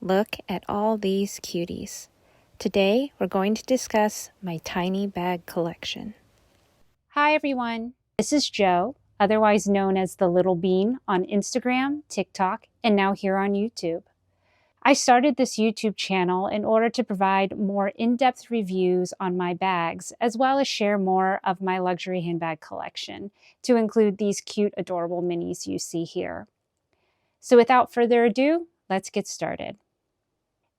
Look at all these cuties. Today, we're going to discuss my tiny bag collection. Hi everyone, this is Jo, otherwise known as the Little Bean on Instagram, TikTok, and now here on YouTube. I started this YouTube channel in order to provide more in-depth reviews on my bags, as well as share more of my luxury handbag collection, to include these cute, adorable minis you see here. So without further ado, let's get started.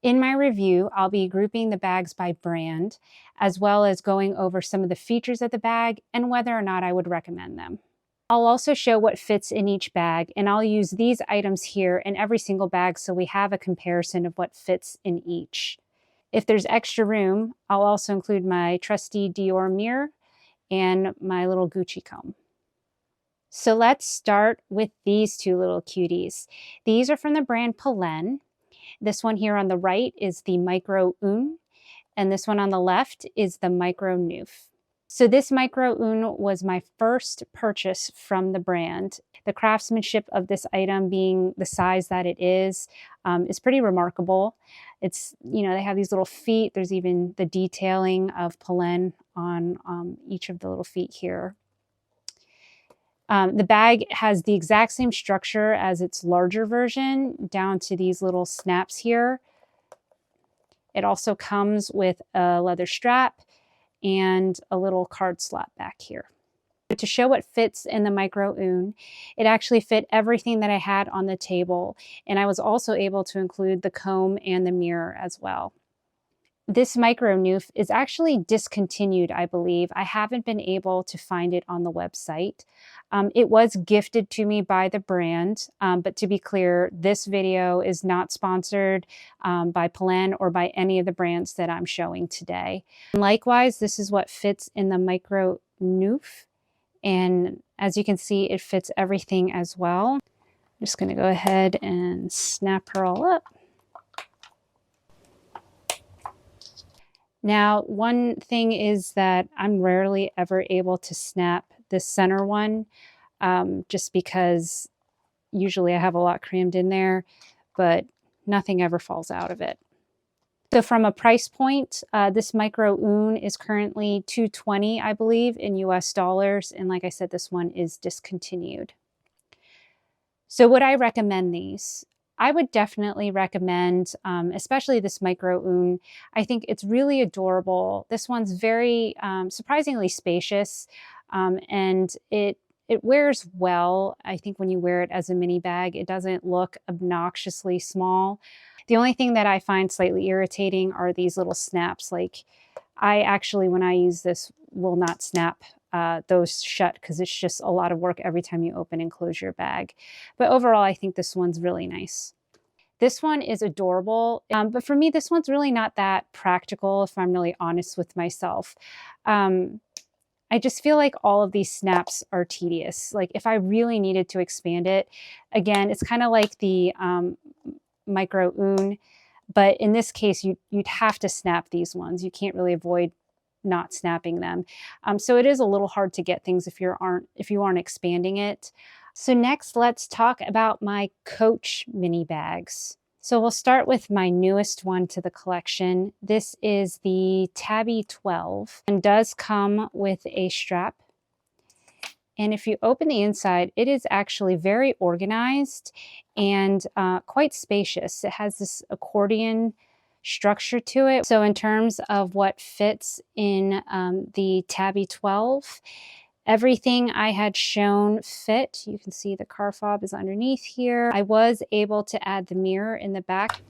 In my review, I'll be grouping the bags by brand, as well as going over some of the features of the bag and whether or not I would recommend them. I'll also show what fits in each bag, and I'll use these items here in every single bag so we have a comparison of what fits in each. If there's extra room, I'll also include my trusty Dior mirror and my little Gucci comb. So let's start with these two little cuties. These are from the brand Polene. This one here on the right is the Micro Un, and this one on the left is the Micro Noof. So this Micro Un was my first purchase from the brand. The craftsmanship of this item being the size that it is pretty remarkable. It's, they have these little feet. There's even the detailing of Polene on each of the little feet here. The bag has the exact same structure as its larger version, down to these little snaps here. It also comes with a leather strap and a little card slot back here. To show what fits in the Micro Un, it actually fit everything that I had on the table, and I was also able to include the comb and the mirror as well. This Micro Noof is actually discontinued, I believe. I haven't been able to find it on the website. It was gifted to me by the brand, but to be clear, this video is not sponsored by Polene or by any of the brands that I'm showing today. Likewise, this is what fits in the Micro Noof, and as you can see, it fits everything as well. I'm just going to go ahead and snap her all up. Now, one thing is that I'm rarely ever able to snap this center one, just because usually I have a lot crammed in there, but nothing ever falls out of it. So from a price point, this Micro Un is currently $220, I believe, in US dollars. And like I said, this one is discontinued. So would I recommend these? I would definitely recommend, especially this Micro Un. I think it's really adorable. This one's very surprisingly spacious, and it wears well. I think when you wear it as a mini bag, it doesn't look obnoxiously small. The only thing that I find slightly irritating are these little snaps. Like, I actually, when I use this, will not snap those shut because it's just a lot of work every time you open and close your bag. But overall, I think this one's really nice. This one is adorable, but for me, this one's really not that practical, if I'm really honest with myself. I just feel like all of these snaps are tedious. Like, if I really needed to expand it, again, it's kind of like the Micro Un, but in this case, you'd have to snap these ones. You can't really avoid not snapping them. So it is a little hard to get things if you aren't expanding it. So next, let's talk about my Coach mini bags. So we'll start with my newest one to the collection. This is the Tabby 12 and does come with a strap. And if you open the inside, it is actually very organized and quite spacious. It has this accordion structure to it. So in terms of what fits in the Tabby 12, everything I had shown fit. You can see the car fob is underneath here. I was able to add the mirror in the back.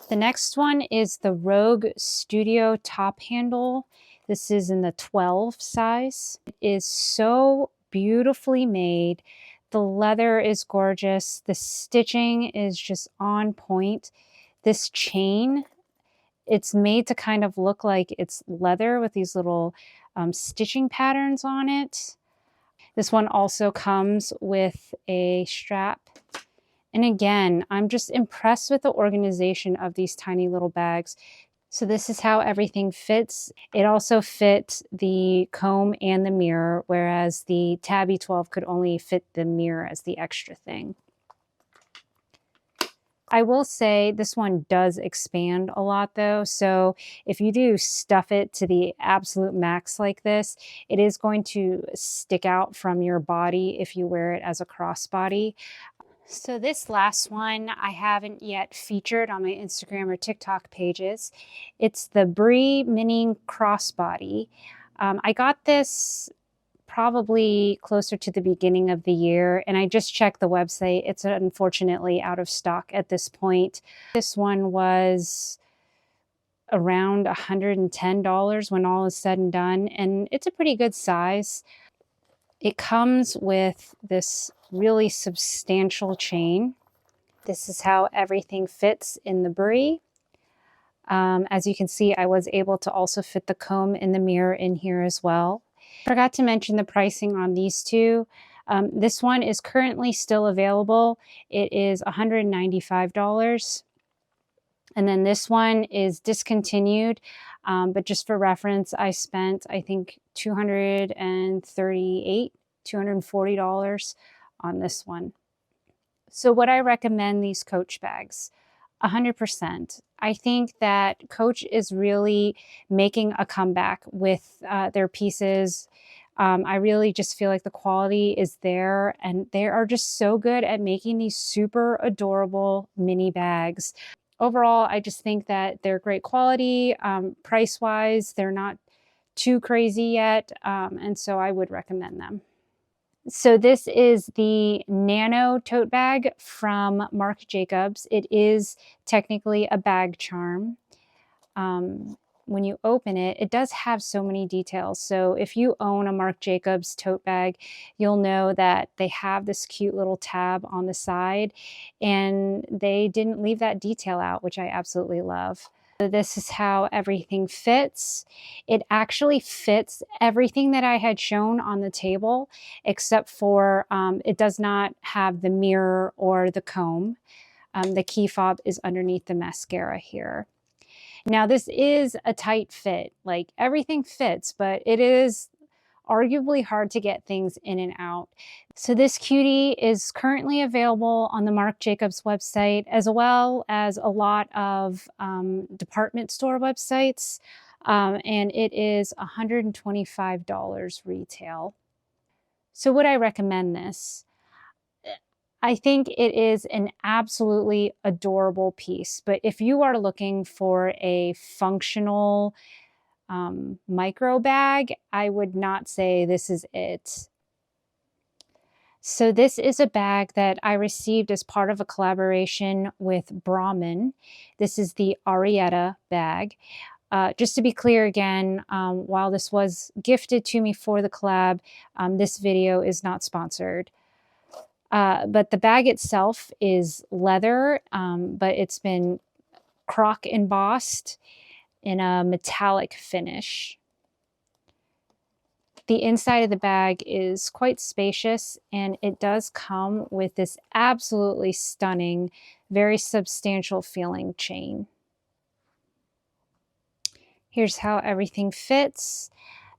The next one is the Rogue Studio top handle. This is in the 12 size. It is so beautifully made. The leather is gorgeous. The stitching is just on point. This chain, it's made to kind of look like it's leather with these little stitching patterns on it. This one also comes with a strap. And again, I'm just impressed with the organization of these tiny little bags. So this is how everything fits. It also fit the comb and the mirror, whereas the Tabby 12 could only fit the mirror as the extra thing. I will say this one does expand a lot though. So if you do stuff it to the absolute max like this, it is going to stick out from your body if you wear it as a crossbody. So this last one I haven't yet featured on my Instagram or TikTok pages. It's the Brie Mini Crossbody. I got this probably closer to the beginning of the year, and I just checked the website. It's unfortunately out of stock at this point. This one was around $110 when all is said and done, and it's a pretty good size. It comes with this really substantial chain. This is how everything fits in the Brie. As you can see, I was able to also fit the comb and the mirror in here as well. Forgot to mention the pricing on these two. This one is currently still available. It is $195. And then this one is discontinued. But just for reference, I spent, I think, $240 on this one. So would I recommend these Coach bags? 100%. I think that Coach is really making a comeback with their pieces. I really just feel like the quality is there, and they are just so good at making these super adorable mini bags. Overall, I just think that they're great quality. Price-wise, they're not too crazy yet, and so I would recommend them. So this is the Nano tote bag from Marc Jacobs. It is technically a bag charm. When you open it, it does have so many details. So if you own a Marc Jacobs tote bag, you'll know that they have this cute little tab on the side, and they didn't leave that detail out, which I absolutely love. This is how everything fits. It actually fits everything that I had shown on the table, except for it does not have the mirror or the comb. The key fob is underneath the mascara here. Now this is a tight fit, like everything fits, but it is arguably hard to get things in and out. So this cutie is currently available on the Marc Jacobs website, as well as a lot of department store websites, and it is $125 retail. So would I recommend this? I think it is an absolutely adorable piece, but if you are looking for a functional micro bag, I would not say this is it. So this is a bag that I received as part of a collaboration with Brahmin. This is the Arietta bag. Just to be clear again, while this was gifted to me for the collab, this video is not sponsored. But the bag itself is leather, but it's been croc embossed in a metallic finish. The inside of the bag is quite spacious, and it does come with this absolutely stunning, very substantial feeling chain. Here's how everything fits.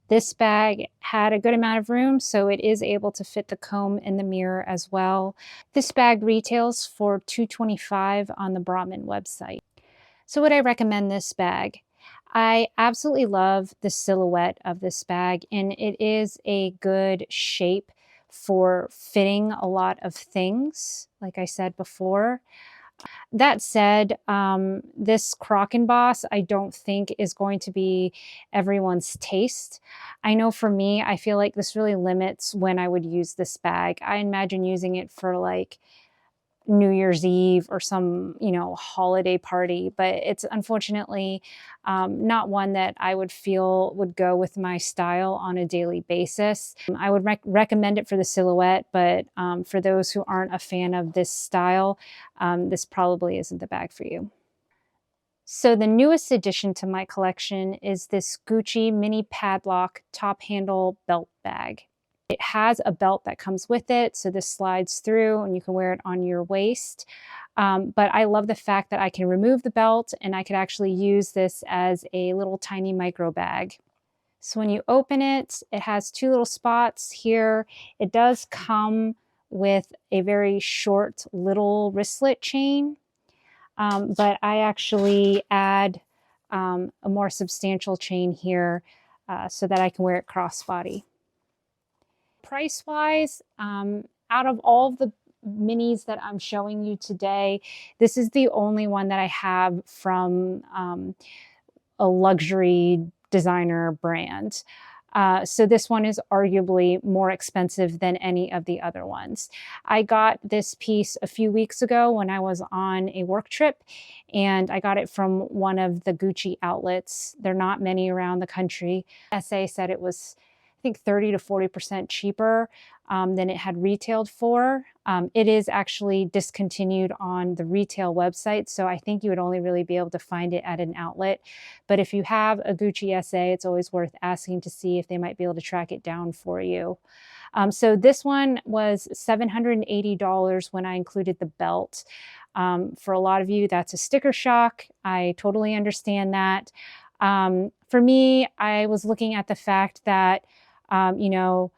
This bag had a good amount of room, so it is able to fit the comb and the mirror as well. This bag retails for $225 on the Brahmin website. So would I recommend this bag? I absolutely love the silhouette of this bag, and it is a good shape for fitting a lot of things, like I said before. That said, this croc emboss I don't think is going to be everyone's taste. I know for me, I feel like this really limits when I would use this bag. I imagine using it for like New Year's Eve or some, holiday party, but it's unfortunately not one that I would feel would go with my style on a daily basis. I would recommend it for the silhouette, but for those who aren't a fan of this style, this probably isn't the bag for you. So the newest addition to my collection is this Gucci mini padlock top handle belt bag. It has a belt that comes with it, so this slides through and you can wear it on your waist. But I love the fact that I can remove the belt and I could actually use this as a little tiny micro bag. So when you open it, it has two little spots here. It does come with a very short little wristlet chain, but I actually add a more substantial chain here so that I can wear it crossbody. Price-wise, out of all of the minis that I'm showing you today, this is the only one that I have from a luxury designer brand. So this one is arguably more expensive than any of the other ones. I got this piece a few weeks ago when I was on a work trip, and I got it from one of the Gucci outlets. There are not many around the country. SA said it was, I think, 30 to 40% cheaper than it had retailed for. It is actually discontinued on the retail website, so I think you would only really be able to find it at an outlet. But if you have a Gucci SA, it's always worth asking to see if they might be able to track it down for you. So this one was $780 when I included the belt. For a lot of you, that's a sticker shock. I totally understand that. For me, I was looking at the fact that, you know,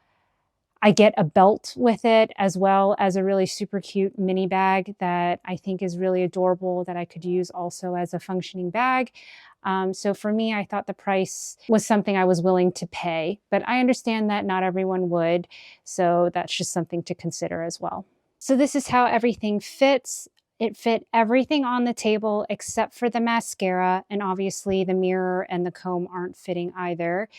I get a belt with it as well as a really super cute mini bag that I think is really adorable that I could use also as a functioning bag. So for me, I thought the price was something I was willing to pay, but I understand that not everyone would. So that's just something to consider as well. So this is how everything fits. It fit everything on the table except for the mascara, and obviously the mirror and the comb aren't fitting either.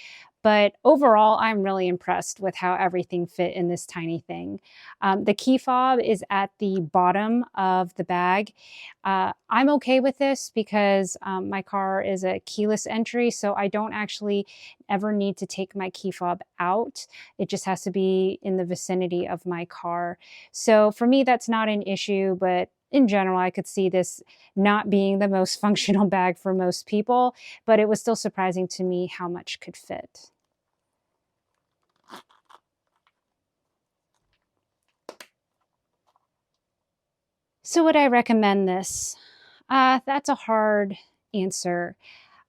But overall, I'm really impressed with how everything fit in this tiny thing. The key fob is at the bottom of the bag. I'm okay with this because my car is a keyless entry, so I don't actually ever need to take my key fob out. It just has to be in the vicinity of my car. So for me, that's not an issue, but in general, I could see this not being the most functional bag for most people, but it was still surprising to me how much could fit. So would I recommend this? That's a hard answer.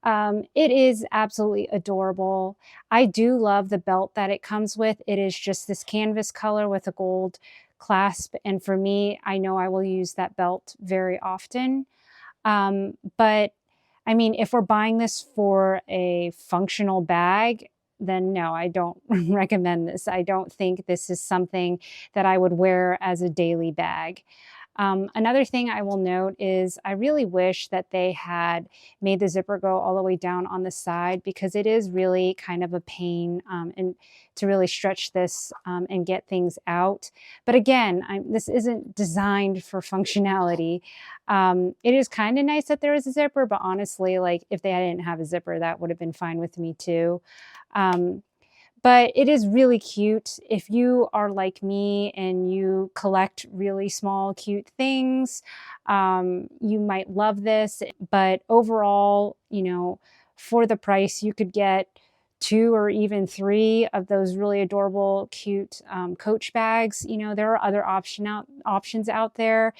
It is absolutely adorable. I do love the belt that it comes with. It is just this canvas color with a gold clasp. And for me, I know I will use that belt very often. But I mean, if we're buying this for a functional bag, then no, I don't recommend this. I don't think this is something that I would wear as a daily bag. Another thing I will note is I really wish that they had made the zipper go all the way down on the side, because it is really kind of a pain and to really stretch this and get things out. But again, this isn't designed for functionality. It is kind of nice that there is a zipper, but honestly, like if they didn't have a zipper, that would have been fine with me too. But it is really cute. If you are like me and you collect really small, cute things, you might love this. But overall, you know, for the price, you could get 2 or even 3 of those really adorable, cute Coach bags. You know, there are other options out there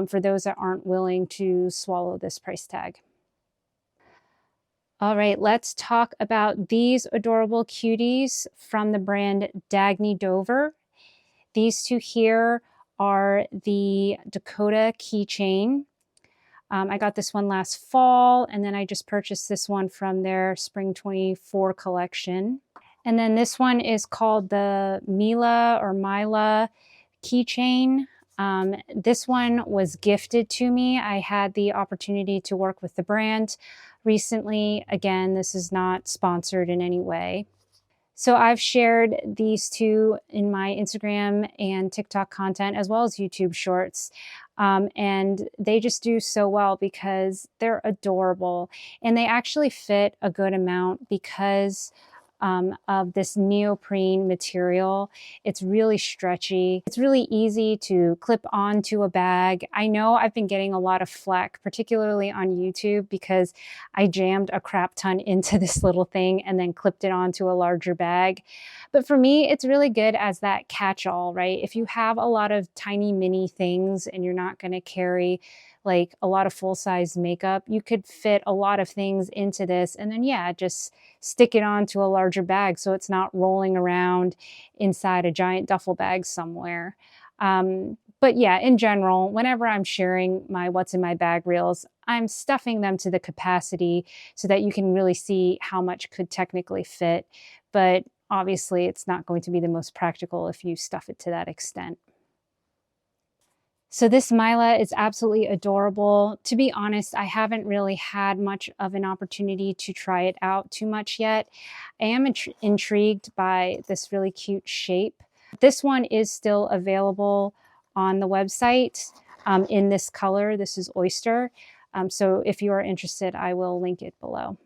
for those that aren't willing to swallow this price tag. All right, let's talk about these adorable cuties from the brand Dagne Dover. These two here are the Dakota keychain. I got this one last fall, and then I just purchased this one from their Spring 24 collection. And then this one is called the Mila keychain. This one was gifted to me. I had the opportunity to work with the brand recently. Again, this is not sponsored in any way. So I've shared these two in my Instagram and TikTok content, as well as YouTube shorts. And they just do so well because they're adorable, and they actually fit a good amount because of this neoprene material. It's really stretchy. It's really easy to clip onto a bag. I know I've been getting a lot of flack, particularly on YouTube, because I jammed a crap ton into this little thing and then clipped it onto a larger bag. But for me, it's really good as that catch-all, right? If you have a lot of tiny mini things and you're not going to carry like a lot of full-size makeup, you could fit a lot of things into this and then, yeah, just stick it onto a larger bag so it's not rolling around inside a giant duffel bag somewhere. But yeah, in general, whenever I'm sharing my what's in my bag reels, I'm stuffing them to the capacity so that you can really see how much could technically fit. But obviously, it's not going to be the most practical if you stuff it to that extent. So this Mila is absolutely adorable. To be honest, I haven't really had much of an opportunity to try it out too much yet. I am intrigued by this really cute shape. This one is still available on the website in this color. This is Oyster. So if you are interested, I will link it below.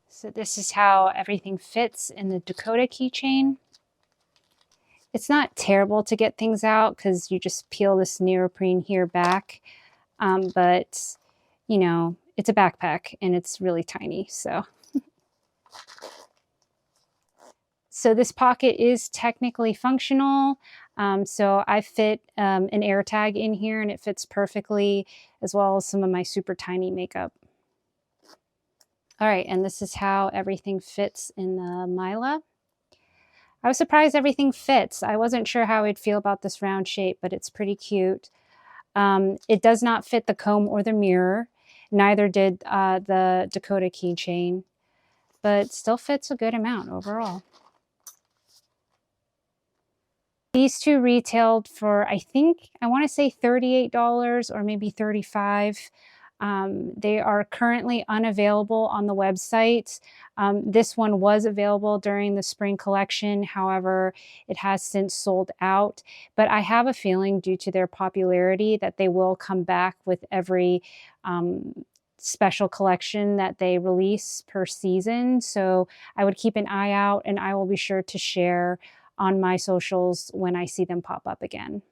So this is how everything fits in the Dakota keychain. It's not terrible to get things out because you just peel this neoprene here back. But, you know, it's a backpack and it's really tiny. So this pocket is technically functional. So I fit an air tag in here and it fits perfectly, as well as some of my super tiny makeup. All right, and this is how everything fits in the Mila. I was surprised everything fits. I wasn't sure how I'd feel about this round shape, but it's pretty cute. It does not fit the comb or the mirror. Neither did the Dakota keychain, but still fits a good amount overall. These two retailed for, I want to say $38 or maybe $35. They are currently unavailable on the website. This one was available during the spring collection. However, it has since sold out. But I have a feeling, due to their popularity, that they will come back with every special collection that they release per season. So I would keep an eye out, and I will be sure to share on my socials when I see them pop up again.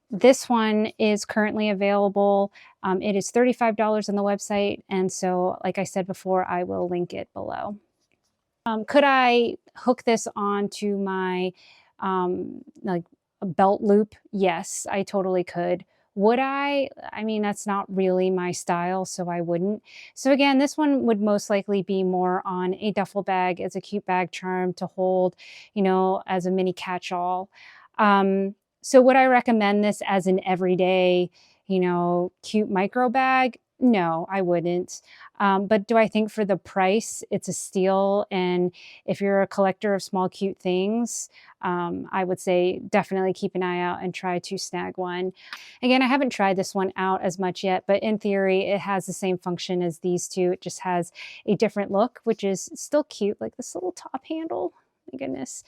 This one is currently available. It is $35 on the website, and so, like I said before, I will link it below. Could I hook this onto my like a belt loop? Yes, I totally could. Would I? I mean, that's not really my style, so I wouldn't. So again, this one would most likely be more on a duffel bag as a cute bag charm to hold, you know, as a mini catch-all. So would I recommend this as an everyday, you know, cute micro bag? No, I wouldn't. But do I think for the price, it's a steal? And if you're a collector of small, cute things, I would say definitely keep an eye out and try to snag one. Again, I haven't tried this one out as much yet, but in theory, it has the same function as these two. It just has a different look, which is still cute, like this little top handle. My goodness.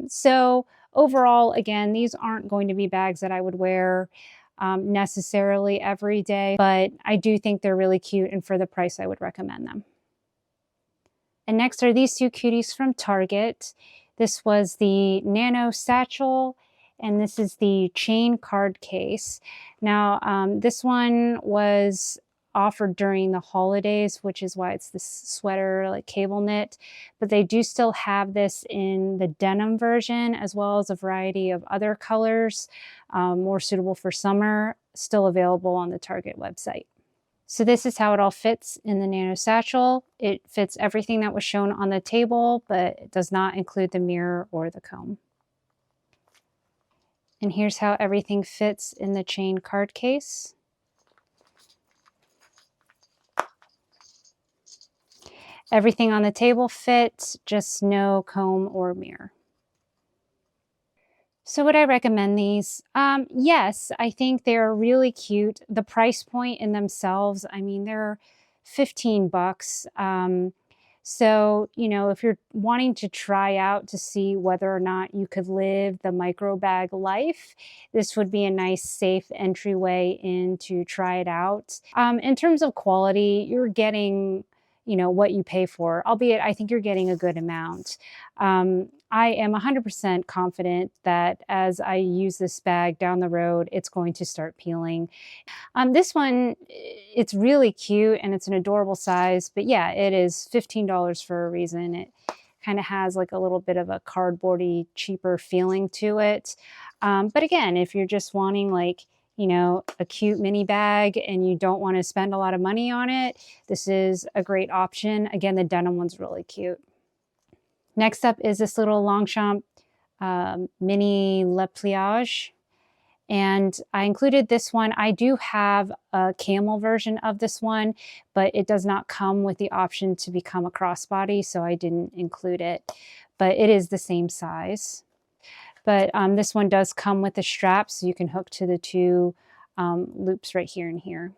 So overall, again, these aren't going to be bags that I would wear necessarily every day, but I do think they're really cute, and for the price, I would recommend them. And next are these two cuties from Target. This was the Nano Satchel, and this is the chain card case. Now, this one was offered during the holidays, which is why it's this sweater, like cable knit, but they do still have this in the denim version, as well as a variety of other colors, more suitable for summer, still available on the Target website. So this is how it all fits in the Nano Satchel. It fits everything that was shown on the table, but it does not include the mirror or the comb. And here's how everything fits in the chain card case. Everything on the table fits, just no comb or mirror. So would I recommend these? Yes, I think they're really cute. The price point in themselves, I mean, they're $15. So, you know, if you're wanting to try out to see whether or not you could live the micro bag life, this would be a nice, safe entryway in to try it out. In terms of quality, you're getting, you know, what you pay for, albeit I think you're getting a good amount. I am 100% confident that as I use this bag down the road, it's going to start peeling. This one, it's really cute and it's an adorable size, but yeah, it is $15 for a reason. It kind of has like a little bit of a cardboardy, cheaper feeling to it. But again, if you're just wanting like, you know, a cute mini bag and you don't want to spend a lot of money on it, this is a great option. Again, the denim one's really cute. Next up is this little Longchamp mini Le Pliage. And I included this one. I do have a camel version of this one, but it does not come with the option to become a crossbody, so I didn't include it. But it is the same size. But this one does come with a strap, so you can hook to the two loops right here and here.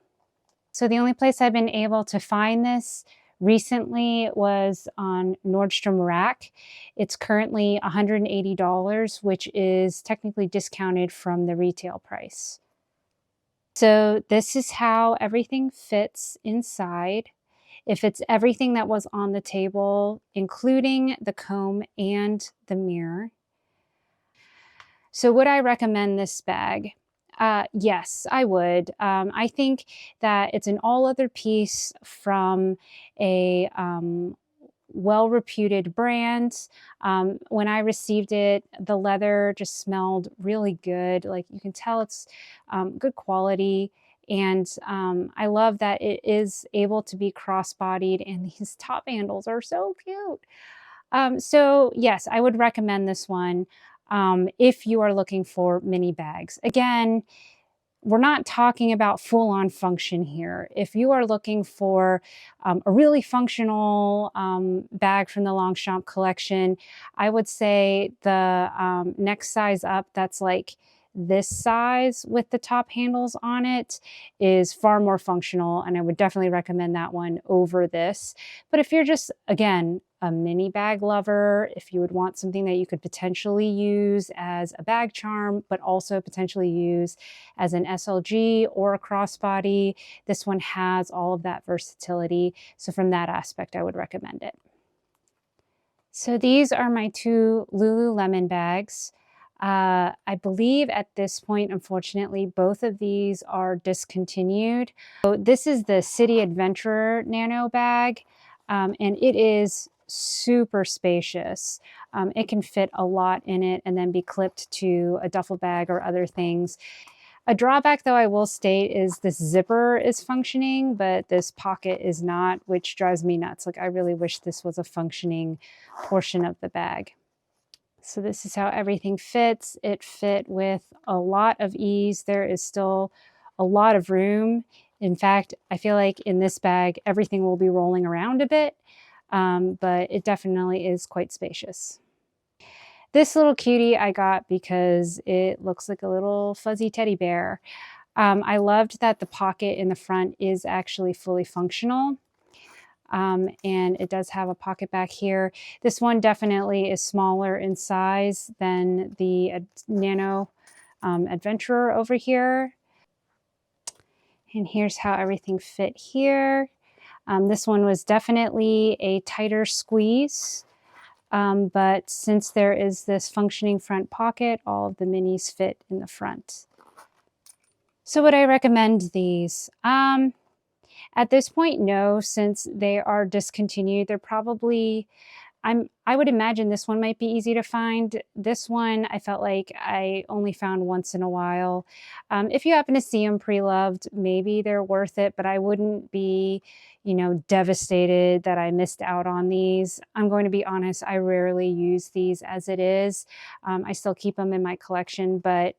So the only place I've been able to find this recently was on Nordstrom Rack. It's currently $180, which is technically discounted from the retail price. So this is how everything fits inside. It fits everything that was on the table, including the comb and the mirror. So would I recommend this bag? Yes, I would. I think that it's an all-other piece from a well-reputed brand. When I received it, the leather just smelled really good. Like you can tell it's good quality. And I love that it is able to be cross-bodied, and these top handles are so cute. So yes, I would recommend this one if you are looking for mini bags. Again, we're not talking about full-on function here. If you are looking for a really functional bag from the Longchamp collection, I would say the next size up, that's like this size with the top handles on it, is far more functional, and I would definitely recommend that one over this. But if you're just, again, a mini bag lover, if you would want something that you could potentially use as a bag charm, but also potentially use as an SLG or a crossbody, this one has all of that versatility. So from that aspect, I would recommend it. So these are my two Lululemon bags. I believe at this point, unfortunately, both of these are discontinued. So this is the City Adventurer Nano bag, and it is super spacious. It can fit a lot in it and then be clipped to a duffel bag or other things. A drawback, though, I will state is this zipper is functioning, but this pocket is not, which drives me nuts. Like, I really wish this was a functioning portion of the bag. So this is how everything fits. It fit with a lot of ease. There is still a lot of room. In fact, I feel like in this bag, everything will be rolling around a bit, but it definitely is quite spacious. This little cutie I got because it looks like a little fuzzy teddy bear. I loved that the pocket in the front is actually fully functional. And it does have a pocket back here. This one definitely is smaller in size than the Nano Adventurer over here. And here's how everything fit here. This one was definitely a tighter squeeze, but since there is this functioning front pocket, all of the minis fit in the front. So would I recommend these? At this point, no, since they are discontinued. They're probably, I would imagine this one might be easy to find. This one, I felt like I only found once in a while. If you happen to see them pre-loved, maybe they're worth it, but I wouldn't be, you know, devastated that I missed out on these. I'm going to be honest, I rarely use these as it is. I still keep them in my collection, but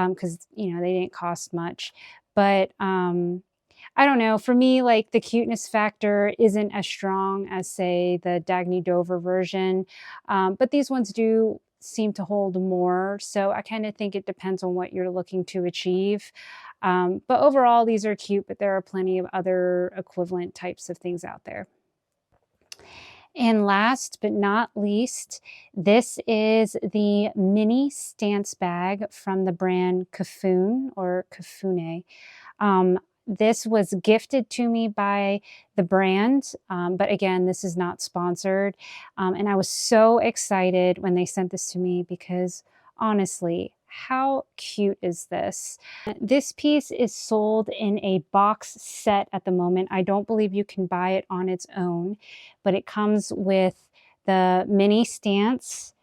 because, you know, they didn't cost much. But I don't know, for me, like the cuteness factor isn't as strong as, say, the Dagne Dover version, but these ones do seem to hold more. So I kind of think it depends on what you're looking to achieve. But overall, these are cute, but there are plenty of other equivalent types of things out there. And last but not least, this is the mini stance bag from the brand Cafune or Cafune. This was gifted to me by the brand, but again, this is not sponsored. And I was so excited when they sent this to me because honestly, how cute is this? This piece is sold in a box set at the moment. I don't believe you can buy it on its own, but it comes with the mini stance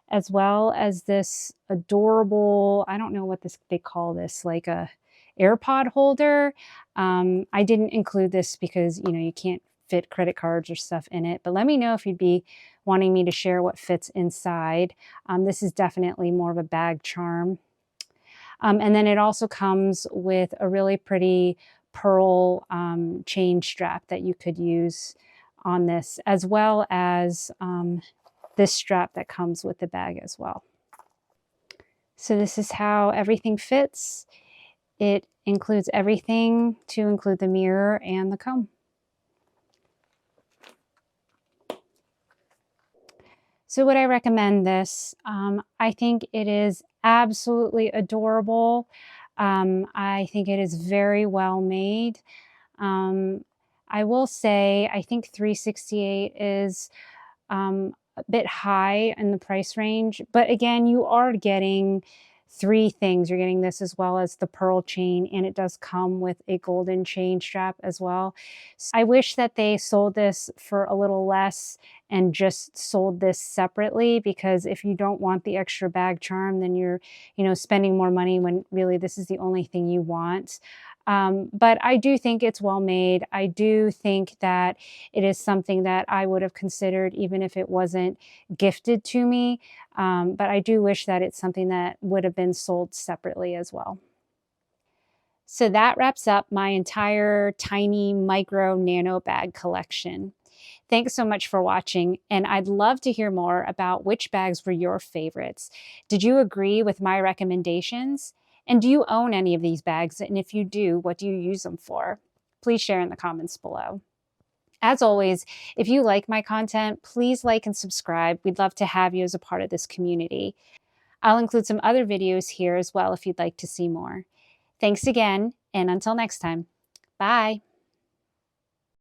as well as this adorable, I don't know what they call this, like a AirPod holder. I didn't include this because, you can't fit credit cards or stuff in it, but let me know if you'd be wanting me to share what fits inside. This is definitely more of a bag charm. And then it also comes with a really pretty pearl chain strap that you could use on this, as well as this strap that comes with the bag as well. So this is how everything fits. It includes everything to include the mirror and the comb. So would I recommend this? I think it is absolutely adorable. I think it is very well made. I will say, I think $368 is a bit high in the price range, but again, you are getting three things. You're getting this as well as the pearl chain, and it does come with a golden chain strap as well. So I wish that they sold this for a little less and just sold this separately, because if you don't want the extra bag charm, then you're, spending more money when really this is the only thing you want. But I do think it's well made. I do think that it is something that I would have considered even if it wasn't gifted to me. But I do wish that it's something that would have been sold separately as well. So that wraps up my entire tiny micro nano bag collection. Thanks so much for watching, and I'd love to hear more about which bags were your favorites. Did you agree with my recommendations? And do you own any of these bags? And if you do, what do you use them for? Please share in the comments below. As always, if you like my content, please like and subscribe. We'd love to have you as a part of this community. I'll include some other videos here as well if you'd like to see more. Thanks again, and until next time, bye.